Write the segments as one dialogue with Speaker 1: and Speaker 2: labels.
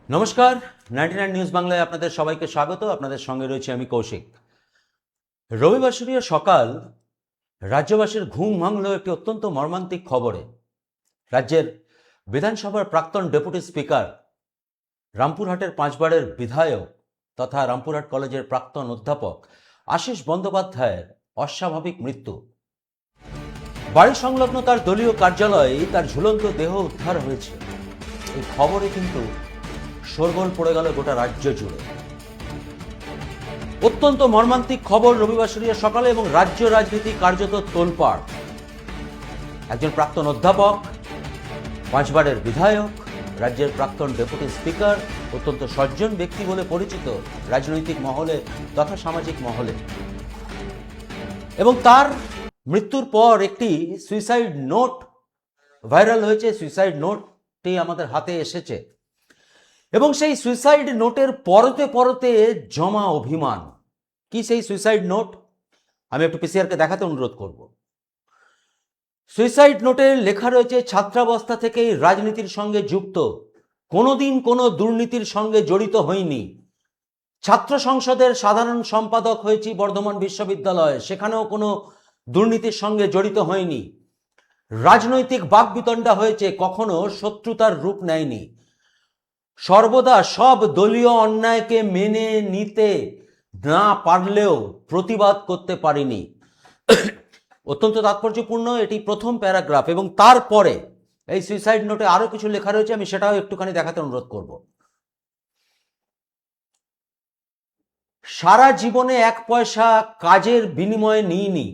Speaker 1: নমস্কার, 99 নিউজ বাংলায় আপনাদের সবাইকে স্বাগত। আপনাদের সঙ্গে রয়েছে আমি কৌশিক। রবিবাসরীয় সকাল রাজ্যবাসীর ঘুম ভাঙল একটি অত্যন্ত মর্মান্তিক খবরে। রাজ্যের বিধানসভার প্রাক্তন ডেপুটি স্পিকার, রামপুরহাটের পাঁচবারের বিধায়ক তথা রামপুরহাট কলেজের প্রাক্তন অধ্যাপক আশিস বন্দ্যোপাধ্যায়ের অস্বাভাবিক মৃত্যু। বাড়ি সংলগ্ন তার দলীয় কার্যালয়ে তার ঝুলন্ত দেহ উদ্ধার হয়েছে। এই খবরে কিন্তু শোরগোল পড়ে গেল গোটা রাজ্য জুড়ে। অত্যন্ত মর্মান্তিক খবর রবিবাসরীয় সকালে, এবং রাজ্য রাজনীতি কার্যত তোলপাড়। একজন প্রাক্তন অধ্যাপক, পাঁচবারের বিধায়ক, রাজ্যের প্রাক্তন ডেপুটি স্পিকার, অত্যন্ত সজ্জন ব্যক্তি বলে পরিচিত রাজনৈতিক মহলে তথা সামাজিক মহলে, এবং তার মৃত্যুর পর একটি সুইসাইড নোট ভাইরাল হয়েছে। সুইসাইড নোটটি আমাদের হাতে এসেছে, এবং সেই সুইসাইড নোটের পরতে পরতে জমা অভিমান। কি সেই সুইসাইড নোট? আমি একটু পিসিআরকে দেখাতে অনুরোধ করব। সুইসাইড নোটে লেখা রয়েছে, ছাত্রাবস্থা থেকেই রাজনীতির সঙ্গে যুক্ত, কোনোদিন কোনো দুর্নীতির সঙ্গে জড়িত হইনি। ছাত্র সংসদের সাধারণ সম্পাদক হয়েছি বর্ধমান বিশ্ববিদ্যালয়ে, সেখানেও কোনো দুর্নীতির সঙ্গে জড়িত হয়নি। রাজনৈতিক বাকবিতণ্ডা হয়েছে, কখনো শত্রুতার রূপ নেয়নি। সর্বদা সব দলীয় অন্যায়কে মেনে নিতে না পারলেও প্রতিবাদ করতে পারিনি। অত্যন্ত তাৎপর্যপূর্ণ এটি প্রথম প্যারাগ্রাফ, এবং তারপরে এই সুইসাইড নোটে আরো কিছু লেখা রয়েছে, আমি সেটাও একটুখানি দেখাতে অনুরোধ করব। সারা জীবনে এক পয়সা কাজের বিনিময়ে নিইনি,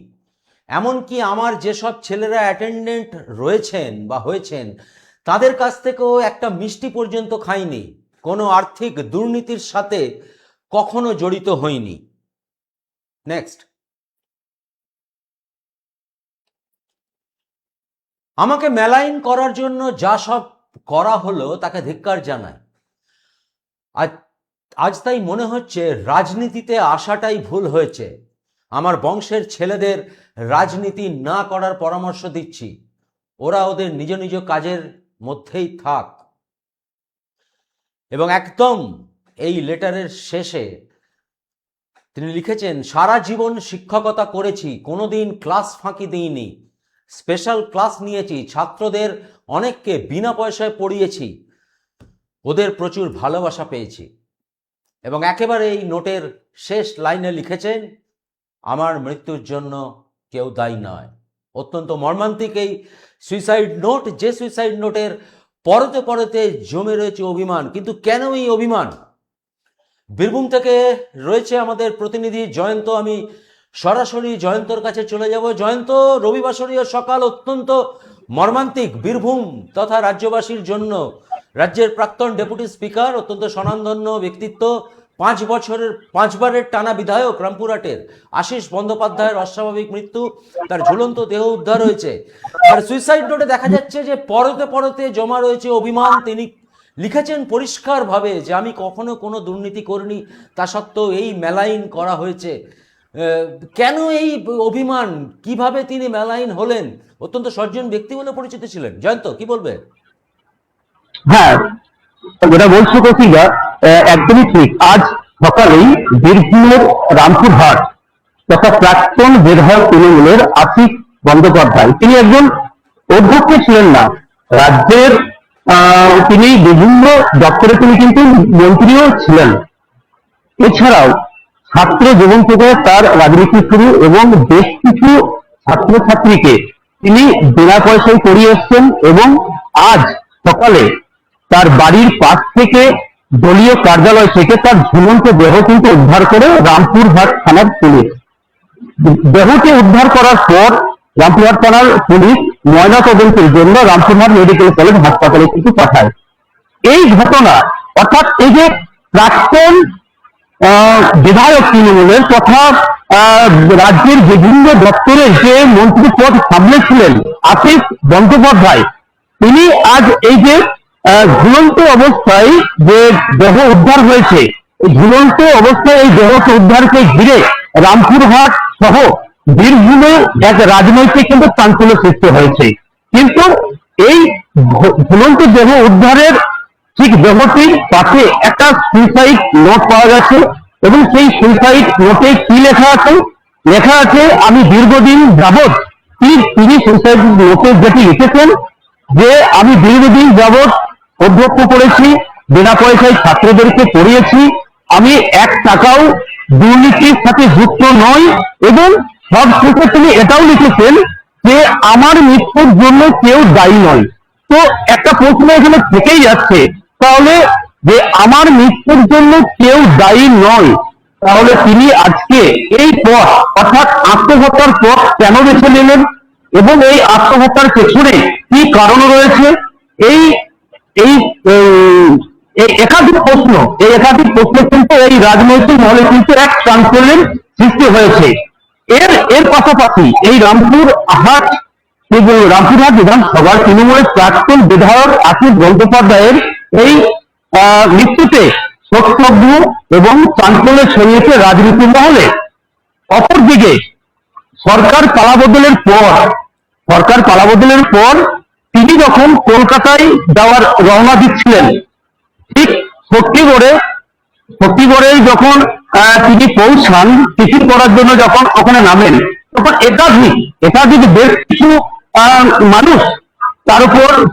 Speaker 1: এমনকি আমার যেসব ছেলেরা অ্যাটেন্ডেন্ট রয়েছেন বা হয়েছেন তাদের কাছ থেকেও একটা মিষ্টি পর্যন্ত খাইনি। কোনো আর্থিক দুর্নীতির সাথে কখনো জড়িত হইনি। নেক্সট, আমাকে মেলাইন করার জন্য যা সব করা হলো তাকে ধিক্কার জানায়। আজ তাই মনে হচ্ছে রাজনীতিতে আসাটাই ভুল হয়েছে। আমার বংশের ছেলেদের রাজনীতি না করার পরামর্শ দিচ্ছি, ওরা ওদের নিজ নিজ কাজের মধ্যেই থাক। এবং একদম এই লেটারের শেষে তিনি লিখেছেন, সারা জীবন শিক্ষকতা করেছি, কোনোদিন ক্লাস ফাঁকি দিইনি। স্পেশাল ক্লাস নিয়েছি, ছাত্রদের অনেককে বিনা পয়সায় পড়িয়েছি, ওদের প্রচুর ভালোবাসা পেয়েছি। এবং একেবারে এই নোটের শেষ লাইনে লিখেছেন, আমার মৃত্যুর জন্য কেউ দায়ী নয়। অত্যন্ত মর্মান্তিক এই সুইসাইড নোট, যে সুইসাইড নোটের পরতে পরতে জমে রয়েছে অভিমান। কিন্তু কেন এই অভিমান? বীরভূম থেকে রয়েছে আমাদের প্রতিনিধি জয়ন্ত। আমি সরাসরি জয়ন্তর কাছে চলে যাব। জয়ন্ত, রবিবাসরীয় সকাল অত্যন্ত মর্মান্তিক বীরভূম তথা রাজ্যবাসীর জন্য। রাজ্যের প্রাক্তন ডেপুটি স্পিকার, অত্যন্ত স্বনামধন্য ব্যক্তিত্ব, 5বারের টানা বিধায়ক রামপুরহাটের আশিস বন্দ্যোপাধ্যায়ের অস্বাভাবিক মৃত্যু। তার ঝুলন্ত দেহ উদ্ধার হয়েছে। আর সুইসাইড নোটে দেখা যাচ্ছে যে পরতে পরতে জমা রয়েছে অভিমান। তিনি লিখেছেন পরিষ্কারভাবে যে আমি কখনো কোনো দুর্নীতি করিনি, তা সত্ত্বেও এই মেলাইন করা হয়েছে। কেন এই অভিমান? কিভাবে তিনি মেলাইন হলেন? অত্যন্ত সজ্জন ব্যক্তি বলে পরিচিত ছিলেন। জয়ন্ত, কি বলবে?
Speaker 2: হ্যাঁ, যেটা বলছো কৌশিকা একদমই ঠিক। আজ সকালেই বীরভূমের রামপুরহাট তথা প্রাক্তন বিধায়ক তৃণমূলের আশিস বন্দ্যোপাধ্যায়, তিনি একজন অধ্যক্ষ ছিলেন না, রাজ্যের তিনি বিভিন্ন দপ্তরে তিনি কিন্তু মন্ত্রীও ছিলেন। এছাড়াও ছাত্র জীবন থেকে তার রাজনীতি শুরু, এবং বেশ কিছু ছাত্রছাত্রীকে তিনি বিনা পয়সায় পড়িয়ে এসছেন। এবং আজ সকালে তার বাড়ির পাশ থেকে দলীয় কার্যালয় থেকে তার ঝুলন্ত দেহ কিন্তু উদ্ধার করে রামপুরহাট থানার পুলিশ। দেহটি উদ্ধার করার পর রামপুরহাট থানার পুলিশ ময়নাতদন্তের জন্য রামপুরহাট মেডিকেল কলেজ হাসপাতালে কিন্তু পাঠায়। এই ঘটনা, অর্থাৎ এই যে প্রাক্তন বিধায়ক তৃণমূলের তথা রাজ্যের বিভিন্ন দপ্তরের যে মন্ত্রী পদ সামলেছিলেন আশিস বন্দ্যোপাধ্যায়, তিনি আজ এই যে ঝুলন্ত অবস্থায় যে দেহ উদ্ধার হয়েছে, ঝুলন্ত অবস্থায় এই দেহকে উদ্ধারকে ঘিরে রামপুরহাট সহ বীরভূমে এক রাজনৈতিক কিন্তু চাঞ্চল্য সৃষ্টি হয়েছে। কিন্তু এই ঝুলন্ত দেহ উদ্ধারের ঠিক দেহটির পাশে একটা সুইসাইড নোট পাওয়া গেছে, এবং সেই সুইসাইড নোটে কি লেখা আছে? লেখা আছে, আমি দীর্ঘদিন যাবৎ, তিনি সুইসাইড নোটে যেটি লিখেছেন যে আমি দীর্ঘদিন যাবৎ অধ্যক্ষ করেছি, বিনা পয়সায় ছাত্রদেরকে পড়িয়েছি, আমি 1 টাকাও দুর্নীতির সাথে যুক্ত নই, এবং সবশেষে তিনি এটাও লিখেছেন যে আমার মৃত্যুর জন্য কেউ দায়ী নয়। তো একটা প্রশ্ন এখানে থেকেই যাচ্ছে, তাহলে যে আমার মৃত্যুর জন্য কেউ দায়ী নয়, তাহলে তিনি আজকে এই পথ অর্থাৎ আত্মহত্যার পথ কেন বেছে নিলেন, এবং এই আত্মহত্যার পেছনে কি কারণ রয়েছে? এই এই এই একাধিক প্রশ্ন কিন্তু এই রাজনৈতিক মহলে কিন্তু এক চাঞ্চল্যের সৃষ্টি হয়েছে। এর পাশাপাশি এই রামপুরহাট বিধানসভার তৃণমূলের প্রাক্তন বিধায়ক আশিস বন্দ্যোপাধ্যায়ের এই মৃত্যুতে শোকস্তব্ধ এবং চাঞ্চল্য ছড়িয়েছে রাজনীতির মহলে। অপরদিকে সরকার পালাবদলের পর তিনি যখন কলকাতায় যাওয়ার রওনা দিচ্ছিলেন, ঠিক শক্তিগড়ে যখন তিনি পৌঁছান, টিফিন করার জন্য যখন ওখানে নামেন, তখন একাধিক বেশ কিছু মানুষ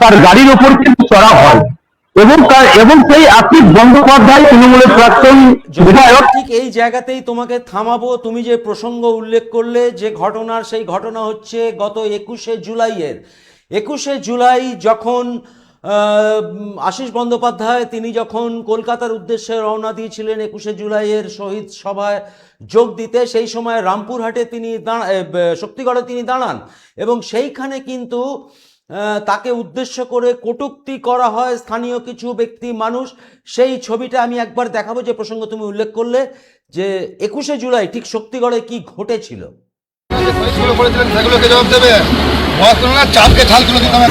Speaker 2: তার গাড়ির ওপর কিন্তু চড়া হয়, এবং সেই আশিস বন্দ্যোপাধ্যায় তৃণমূলের প্রাক্তন বিধায়ক।
Speaker 1: ঠিক এই জায়গাতেই তোমাকে থামাবো। তুমি যে প্রসঙ্গ উল্লেখ করলে যে ঘটনার, সেই ঘটনা হচ্ছে গত 21শে জুলাই যখন আশিস বন্দ্যোপাধ্যায় তিনি যখন কলকাতার উদ্দেশ্যে রওনা দিয়েছিলেন 21শে জুলাইয়ের শহীদ সভায় যোগ দিতে, সেই সময় রামপুরহাটে তিনি শক্তিগড়ে তিনি দাঁড়ান, এবং সেইখানে কিন্তু তাকে উদ্দেশ্য করে কটূক্তি করা হয় স্থানীয় কিছু ব্যক্তি মানুষ। সেই ছবিটা আমি একবার দেখাবো, যে প্রসঙ্গ তুমি উল্লেখ করলে যে 21শে জুলাই ঠিক শক্তিগড়ে কি ঘটেছিল।
Speaker 3: সেগুলোকে জবাব দেবে, চাপকে ঠাল তুলে দিতে হবে।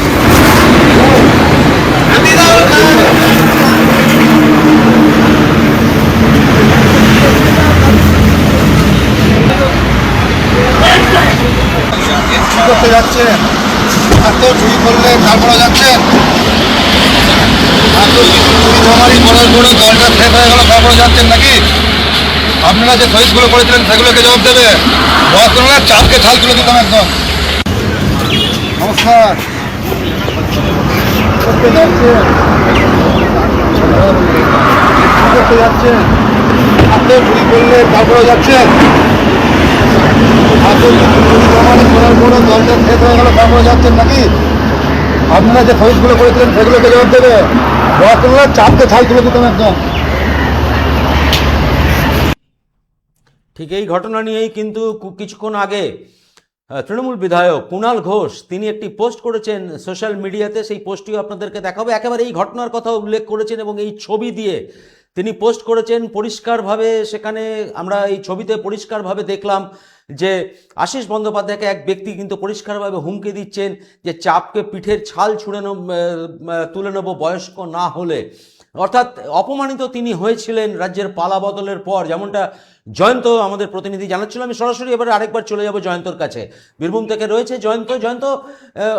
Speaker 3: কি করতে যাচ্ছে? এত চুরি করলে তারপরে যাচ্ছেন, এত চুরি জমারি করার পরে দলটা শেষ হয়ে গেল, তারপরে যাচ্ছেন নাকি? আপনারা যে শহীদগুলো করেছিলেন সেগুলোকে জবাব দেবে। চাপকে ঠাল তুলে দিতাম একদম। নমস্কার। করতে যাচ্ছেন, এত চুরি করলে তারপরে যাচ্ছেন, এত চুরি জমারি করার পরে দলটা শেষ হয়ে গেল, তারপরে যাচ্ছেন নাকি? আপনারা যে শহীদগুলো করেছিলেন সেগুলোকে জবাব দেবে। চাপকে ঠাল তুলে দিতাম একদম।
Speaker 1: ঠিক এই ঘটনা নিয়েই কিন্তু কিছুক্ষণ আগে তৃণমূল বিধায়ক কুণাল ঘোষ তিনি একটি পোস্ট করেছেন সোশ্যাল মিডিয়াতে। সেই পোস্টটিও আপনাদেরকে দেখাবো। একেবারে এই ঘটনার কথা উল্লেখ করেছেন এবং এই ছবি দিয়ে তিনি পোস্ট করেছেন পরিষ্কারভাবে। সেখানে আমরা এই ছবিতে পরিষ্কারভাবে দেখলাম যে আশিস বন্দ্যোপাধ্যায়কে এক ব্যক্তি কিন্তু পরিষ্কারভাবে হুমকি দিচ্ছেন যে চাপকে পিঠের ছাল তুলে নেব বয়স্ক না হলে। অর্থাৎ অপমানিত তিনি হয়েছিলেন রাজ্যের পালা বদলের পর, যেমনটা জয়ন্ত আমাদের প্রতিনিধি জানাচ্ছিল। আমি সরাসরি এবারে আরেকবার চলে যাব জয়ন্তর কাছে, বীরভূম থেকে রয়েছে জয়ন্ত।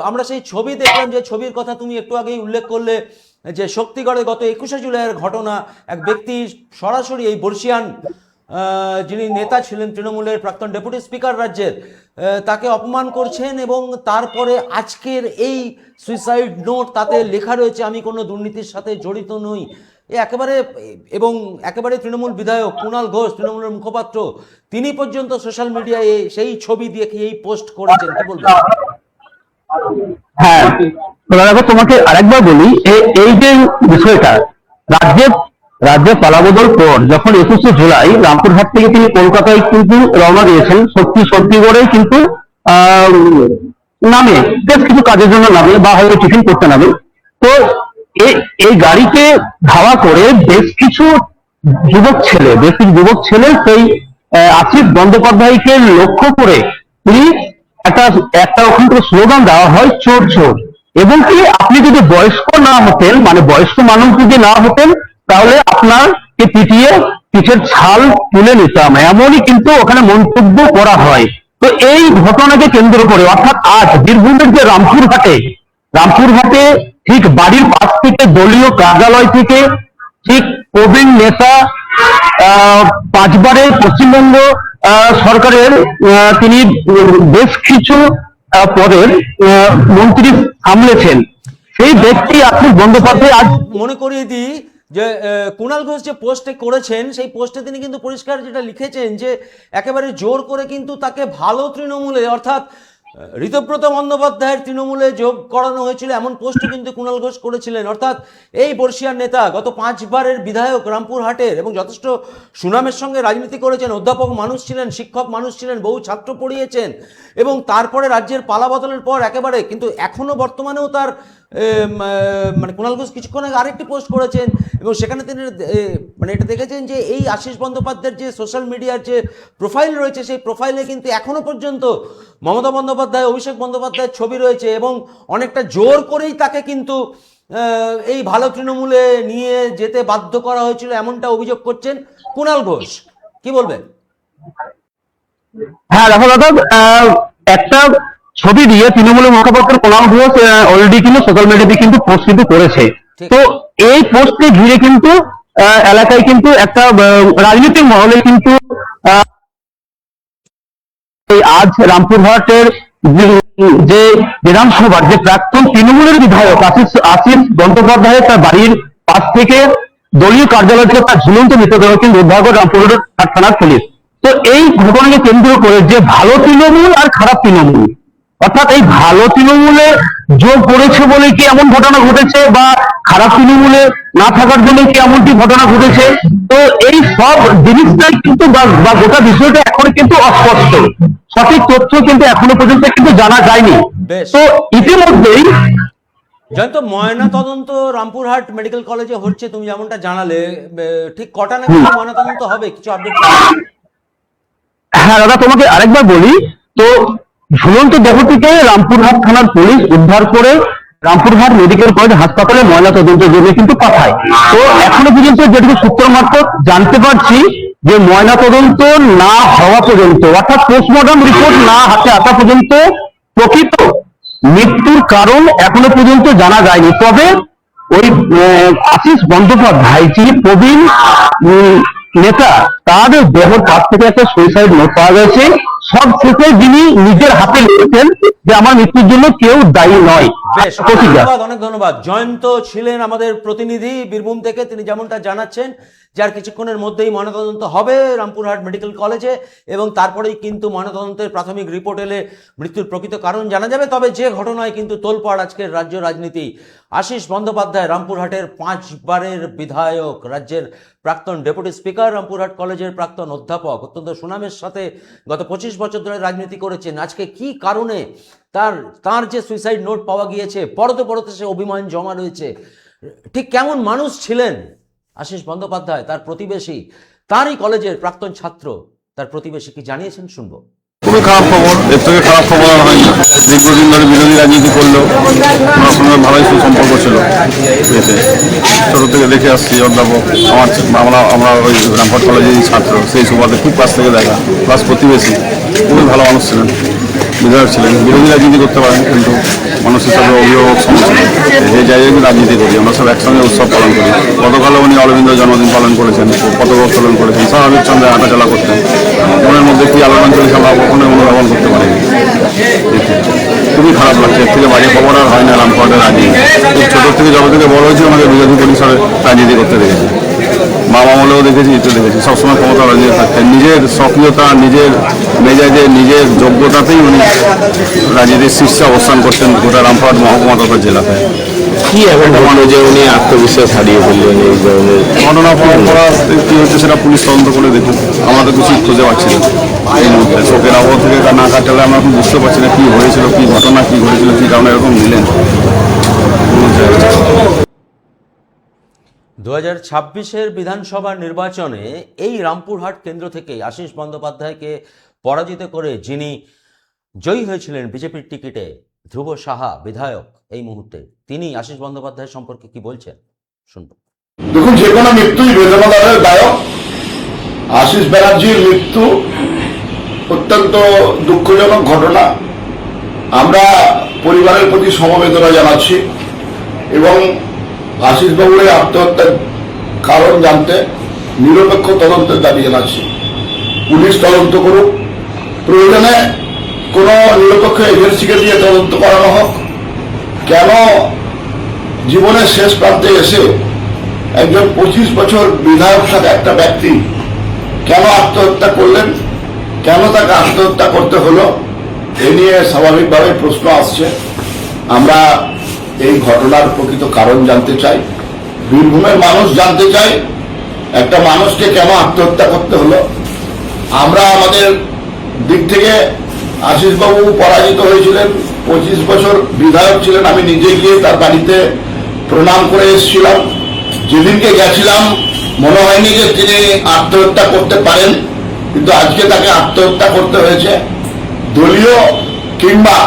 Speaker 1: আমরা সেই ছবি দেখলাম, যে ছবির কথা তুমি একটু আগেই উল্লেখ করলে, যে শক্তিগড়ে গত 21শে জুলাইয়ের ঘটনা। এক ব্যক্তি সরাসরি এই বর্ষিয়ান যিনি নেতা ছিলেন তৃণমূলের প্রাক্তন ডেপুটি স্পিকার রাজ্যের, তাকে অপমান করছেন, এবং তারপরে আজকের এই সুইসাইড নোট, তাতে লেখা রয়েছে আমি কোনো দুর্নীতির সাথে জড়িত নই। একেবারে তৃণমূল বিধায়ক কুণাল ঘোষ, তৃণমূলের মুখপাত্র, তিনি পর্যন্ত সোশ্যাল মিডিয়ায় সেই ছবি দিয়ে এই পোস্ট করেছেন। কি বলবেন?
Speaker 2: হ্যাঁ, তোমাকে আরেকবার বলি, এই যে বিষয়টা রাজ্যে পালাবদল পর যখন 21শে জুলাই রামপুরহাট থেকে তিনি কলকাতায় কিন্তু রওনা দিয়েছেন, শক্তিগড়ে কিন্তু নামে বেশ কিছু কাজের জন্য নামে, বা হয়তো টিফিন করতে নামে। তো এই গাড়িকে ধাওয়া করে বেশ কিছু যুবক ছেলে সেই আশিস বন্দ্যোপাধ্যায়কে লক্ষ্য করে তিনি একটা ওখান থেকে স্লোগান দেওয়া হয়, চোর চোর। এবং কি আপনি যদি বয়স্ক না হতেন, মানে বয়স্ক মানুষ যদি না হতেন, তাহলে আপনাকে পিটিয়ে পিঠের ছাল তুলে নিতাম, এমনই কিন্তু ওখানে মন্তব্য করা হয়। তো এই ঘটনাকে কেন্দ্র করে, অর্থাৎ আজ বীরভূমের যে রামপুরহাটে ঠিক বাড়ির পাশ থেকে দলীয় কার্যালয় থেকে ঠিক প্রবীণ নেতা, 5 বারের পশ্চিমবঙ্গ সরকারের তিনি বেশ কিছু পদের মন্ত্রী সামলেছেন, সেই ব্যক্তি আশিস বন্দ্যোপাধ্যায় আজ
Speaker 1: মনে করিয়ে দিই যে কুণাল ঘোষ যে পোস্টে করেছেন সেই পোস্টে তিনি কিন্তু পরিষ্কার যেটা লিখেছেন যে একেবারে জোর করে কিন্তু তাকে ভালো তৃণমূলে অর্থাৎ ঋতব্রত বন্দ্যোপাধ্যায়ের তৃণমূলে যোগ করানো হয়েছিল, এমন পোস্টও কিন্তু কুণাল ঘোষ করেছিলেন। অর্থাৎ এই বর্ষিয়ার নেতা গত 5 বারের বিধায়ক রামপুরহাটের এবং যথেষ্ট সুনামের সঙ্গে রাজনীতি করেছেন, অধ্যাপক মানুষ ছিলেন, শিক্ষক মানুষ ছিলেন, বহু ছাত্র পড়িয়েছেন এবং তারপরে রাজ্যের পালা বদলের পর একেবারে কিন্তু এখনো বর্তমানেও তার মানে কুণাল ঘোষ কিছুক্ষণ আগে আরেকটি পোস্ট করেছেন এবং সেখানে তিনি মানে এটা দেখেছেন যে এই আশিস বন্দ্যোপাধ্যায়ের যে সোশ্যাল মিডিয়ার যে প্রোফাইল রয়েছে সেই প্রোফাইলে কিন্তু এখনো পর্যন্ত মমতা বন্দ্যোপাধ্যায়, অভিষেক বন্দ্যোপাধ্যায়ের ছবি রয়েছে এবং অনেকটা জোর করেই তাকে কিন্তু এই ভালো তৃণমূলে নিয়ে যেতে বাধ্য করা হয়েছিল, এমনটা অভিযোগ করছেন কুণাল ঘোষ। কি বলবেন?
Speaker 2: হ্যাঁ দেখো দাদা, একটা ছবি দিয়ে তৃণমূলের মুখপাত্র কুণাল ঘোষ অলরেডি কিন্তু সোশ্যাল মিডিয়াতে কিন্তু পোস্ট কিন্তু করেছে। তো এই পোস্টকে ঘিরে কিন্তু এলাকায় কিন্তু একটা রাজনৈতিক মহলে কিন্তু আজ রামপুরহাটের যে বিধানসভার যে প্রাক্তন তৃণমূলের বিধায়ক আশিস বন্দ্যোপাধ্যায় তার বাড়ির পাশ থেকে দলীয় কার্যালয় থেকে তার ঝুলন্ত মৃতদেহ কিন্তু উদ্ধার করে রামপুরহাট থানার পুলিশ। তো এই ঘটনাকে কেন্দ্র করে যে ভালো তৃণমূল আর খারাপ তৃণমূল, অর্থাৎ এই ভালো তৃণমূলে যোগ করেছে বলে কি এমন ঘটনা ঘটেছে বা খারাপ তৃণমূলে না থাকার জন্য কি এমনটি ঘটনা ঘটেছে, তো এই সব জিনিসটাই কিন্তু বা গোটা বিষয়টা এখন কিন্তু অস্পষ্ট, সঠিক তথ্য কিন্তু এখনো পর্যন্ত কিন্তু জানা যায়নি। তো ইতিমধ্যেই
Speaker 1: জয়ন্ত, ময়না তদন্ত রামপুরহাট মেডিকেল কলেজে হচ্ছে, তুমি যেমনটা জানালে, ঠিক কটা নাকি ময়না তদন্ত হবে, কিছু আপডেট?
Speaker 2: হ্যাঁ দাদা, তোমাকে আরেকবার বলি, তো ঝুলন্ত দেহটিকে রামপুরহাট থানার পুলিশ উদ্ধার করে রামপুরহাট মেডিকেল কলেজ হাসপাতালে ময়না তদন্তের জন্য কিন্তু পাঠায়। তো এখনো পর্যন্ত যেটুকু সূত্র মারফত জানতে পারছি যে ময়না তদন্ত না হওয়া পর্যন্ত, অর্থাৎ পোস্টমর্টম রিপোর্ট না হাতে আসা পর্যন্ত প্রকৃত মৃত্যুর কারণ এখনো পর্যন্ত জানা যায়নি। তবে ওই আশিস বন্দ্যোপাধ্যায় যিনি প্রবীণ নেতা, তার দেহের কাছ থেকে একটা সুইসাইড নোট পাওয়া গেছে। সব শেষে যিনি নিজের হাতে লিখেছেন যে আমার মৃত্যুর জন্য কেউ দায়ী নয়।
Speaker 1: বেশ, ধন্যবাদ, অনেক ধন্যবাদ। জয়ন্ত ছিলেন আমাদের প্রতিনিধি বীরভূম থেকে, তিনি যেমনটা জানাচ্ছেন যার কিছুক্ষণের মধ্যেই ময়নাতদন্ত হবে রামপুরহাট মেডিকেল কলেজে এবং তারপরেই কিন্তু ময়নাতদন্তের প্রাথমিক রিপোর্ট এলে মৃত্যুর প্রকৃত কারণ জানা যাবে। তবে যে ঘটনায় কিন্তু তোলপাড় আজকের রাজ্য রাজনীতি, আশিস বন্দ্যোপাধ্যায় রামপুরহাটের 5 বারের বিধায়ক, রাজ্যের প্রাক্তন ডেপুটি স্পিকার, রামপুরহাট কলেজের প্রাক্তন অধ্যাপক, অত্যন্ত সুনামের সাথে গত 25 বছর ধরে রাজনীতি করেছেন। আজকে কি কারণে তার যে সুইসাইড নোট পাওয়া গিয়েছে, পরতে পরতে সে অভিমান জমা রয়েছে, ঠিক কেমন মানুষ ছিলেন আশিস বন্দ্যোপাধ্যায়, তার প্রতিবেশী, তারই কলেজের প্রাক্তন ছাত্র, তার প্রতিবেশী কি জানিয়েছেন শুনবো।
Speaker 4: খুবই খারাপ খবর, এর থেকে খারাপ খবর আর হয় না। দীর্ঘদিন ধরে বিরোধী রাজনীতি করলেও ওনার সঙ্গে ভালোই সুসম্পর্ক ছিল। ছোটো থেকে দেখে আসছি অধ্যাপক, আমরা ওই রামপুরহাট কলেজের ছাত্র, সেই সুবাদে খুব কাছ থেকে দেখা, প্লাস প্রতিবেশী, খুবই ভালো মানুষ ছিলেন, বিধায়ক ছিলেন। বিরোধী রাজনীতি করতে পারেন কিন্তু মানুষ হিসাবে অভিভাবক সমাজ ছিলেন। যে জায়গায় রাজনীতি করি আমরা সব একসঙ্গে উৎসব পালন করি। গতকালও উনি অরবিন্দ জন্মদিন পালন করেছেন, পতাকা উত্তোলন করেছেন, স্বাভাবিক সঙ্গে হাঁটাচলা করতেন। মনের মধ্যে কি আলোড়ন চলেছে আমরা কখনোই অনুধাবন করতে পারিনি। খুবই খারাপ লাগছে, এর থেকে বাজে খবর আর হয় না রামপুরহাটের রাজনীতি। খুব ছোটো থেকে যবে থেকে বড় হয়েছে আমাকে বিরোধী পরিসরে রাজনীতি করতে দেখেছি, বাবা আমলেও দেখেছি, এতে দেখেছি। সবসময় ক্ষমতা রাজনীতি থাকতেন, নিজের সক্রিয়তা, নিজের মেজাজে, নিজের যোগ্যতাতেই উনি রাজনীতির শীর্ষে অবস্থান করতেন গোটা রামপুরহাট মহকুমা তথা জেলাতে।
Speaker 5: কি এখন ঘটনা যে উনি আত্মবিশ্বাস হারিয়ে ফেললেন, এই ধরনের
Speaker 4: ঘটনা পরম্পরা কি হচ্ছে সেটা পুলিশ তদন্ত করে দেখুন, আমাদের কিছু খুঁজে পাচ্ছি না এই মুহূর্তে। শোকের আবহাওয়া থেকে না কাটালে আমরা এখন বুঝতে পারছি না কি হয়েছিল, কি ঘটনা, কি ঘটেছিল, কি কারণে এরকম নিলেন।
Speaker 1: 2026-এর বিধানসভা নির্বাচনে এই রামপুরহাট কেন্দ্র থেকে আশিস বন্দ্যোপাধ্যায়কে পরাজিত করে যিনি জয়ী হয়েছিলেন বিজেপির টিকিটে, ধ্রুব সাহা বিধায়ক, এই মুহূর্তে তিনি আশিস বন্দ্যোপাধ্যায় সম্পর্কে কি বলছেন শুনবো।
Speaker 6: দেখুন, যে কোনো মৃত্যুই বেদনাদায়ক দায়ক। আশিস ব্যানার্জির মৃত্যু অত্যন্ত দুঃখজনক ঘটনা। আমরা পরিবারের প্রতি সমবেদনা জানাচ্ছি এবং আশিসবাবুর এই আত্মহত্যার কারণ জানতে নিরপেক্ষ তদন্তের দাবি জানাচ্ছি। পুলিশ তদন্ত করুক, প্রয়োজনে কোন নিরপেক্ষ এজেন্সিকে দিয়ে তদন্ত করানো হোক। কেন জীবনের শেষ প্রান্তে এসে একজন 25 বছর বিধায়ক থাকা একটা ব্যক্তি কেন আত্মহত্যা করলেন, কেন তাকে আত্মহত্যা করতে হলো, এ নিয়ে স্বাভাবিকভাবে প্রশ্ন আসছে। আমরা এই ঘটনার প্রকৃত কারণ জানতে চাই, বীরভূমের মানুষ জানতে চাই একটা মানুষকে কেন আত্মহত্যা করতে হলো। আমরা আমাদের দিক থেকে আশিসবাবু পরাজিত হয়েছিলেন, 25 বছর বিধায়ক ছিলেন, আমি নিজে গিয়ে তার বাড়িতে প্রণাম করে এসেছিলাম। যেদিনকে গেছিলাম মনে হয়নি যে তিনি আত্মহত্যা করতে পারেন, কিন্তু আজকে তাকে আত্মহত্যা করতে হয়েছে। দলীয় কিংবা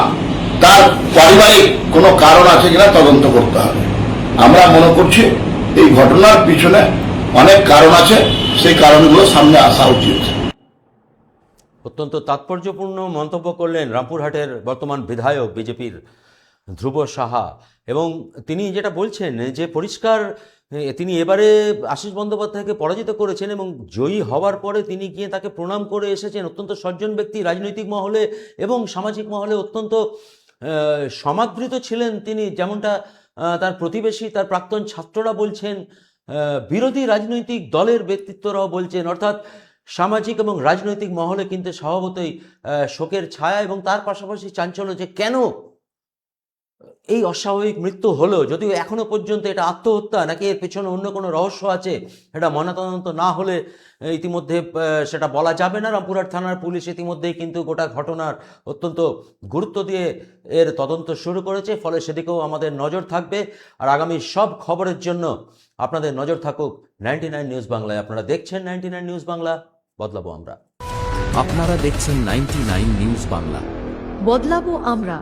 Speaker 6: তার পারিবারিক কোনো কারণ আছে কিনা তদন্ত করতে হবে। আমরা মনে করছি এই ঘটনার পিছনে অনেক কারণ আছে, সেই কারণগুলো সামনে আসা উচিত।
Speaker 1: অত্যন্ত তাৎপর্যপূর্ণ মন্তব্য করলেন রামপুরহাটের বর্তমান বিধায়ক বিজেপির ধ্রুব সাহা। এবং তিনি যেটা বলছেন যে পরিষ্কার তিনি এবারে আশিস বন্দ্যোপাধ্যায়কে পরাজিত করেছেন এবং জয়ী হওয়ার পরে তিনি গিয়ে তাকে প্রণাম করে এসেছেন। অত্যন্ত সজ্জন ব্যক্তি, রাজনৈতিক মহলে এবং সামাজিক মহলে অত্যন্ত সমাদৃত ছিলেন তিনি, যেমনটা তার প্রতিবেশী তার প্রাক্তন ছাত্ররা বলছেন, বিরোধী রাজনৈতিক দলের ব্যক্তিত্বরাও বলছেন। অর্থাৎ সামাজিক এবং রাজনৈতিক মহলে কিন্তু স্বভাবতই শোকের ছায়া এবং তার পাশাপাশি চাঞ্চল্য যে কেন এই অস্বাভাবিক মৃত্যু হলো, যদিও এখনো পর্যন্ত এটা আত্মহত্যা নাকি এর পেছনে অন্য কোনো রহস্য আছে এটা ময়নাতদন্ত না হলে ইতিমধ্যে সেটা বলা যাবে না। রামপুরহাট থানার পুলিশ ইতিমধ্যেই কিন্তু গোটা ঘটনার অত্যন্ত গুরুত্ব দিয়ে এর তদন্ত শুরু করেছে, ফলে সেদিকেও আমাদের নজর থাকবে। আর আগামী সব খবরের জন্য আপনাদের নজর থাকুক 99 নিউজ বাংলায়। আপনারা দেখছেন 99 নিউজ বাংলা, বদলাবো আমরা।
Speaker 7: আপনারা দেখছেন 99 নিউজ বাংলা,
Speaker 8: বদলাবো আমরা।